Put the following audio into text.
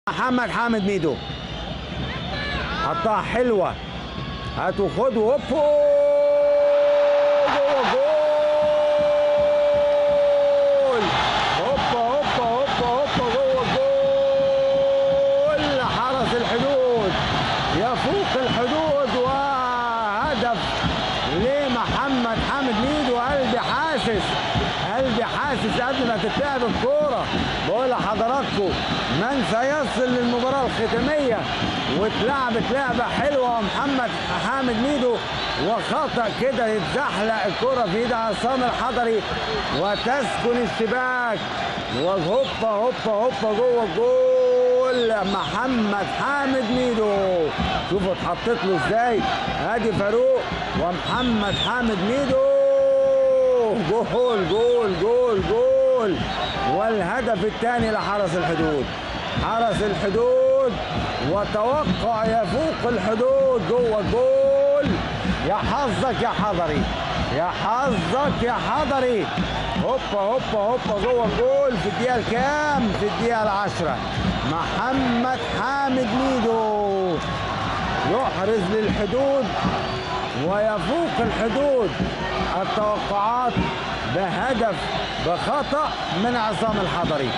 محمد حامد ميدو حطها حلوه، هات وخد وهوب جوه جول. هوبا هوبا هوبا هوبا جوه جول. حرس الحدود يفوق الحدود وهدف لمحمد حامد ميدو. قلبي حاسس قبل ما تتلعب الكوره بقول لحضراتكم من سيصل للمباراه الختاميه، واتلعبت لعبه حلوه ومحمد حامد ميدو وخطا كده يتزحلق الكره في ايد عصام الحضري وتسكن الشباك وهوبا هوبا هوبا جوه الجول. محمد حامد ميدو شوفوا اتحطت له ازاي، ادي فاروق ومحمد حامد ميدو جول جول جول جول. والهدف الثاني لحرس الحدود. حرس الحدود وتوقع يفوق الحدود جوه الجول. يا حظك يا حضري، يا حظك يا حضري. هوبا هوبا هوبا جوه الجول في الدقيقة الكام؟ في الدقيقة العشرة. محمد حامد ميدو يحرز للحدود ويفوق الحدود التوقعات بهدف بخطأ من عصام الحضري.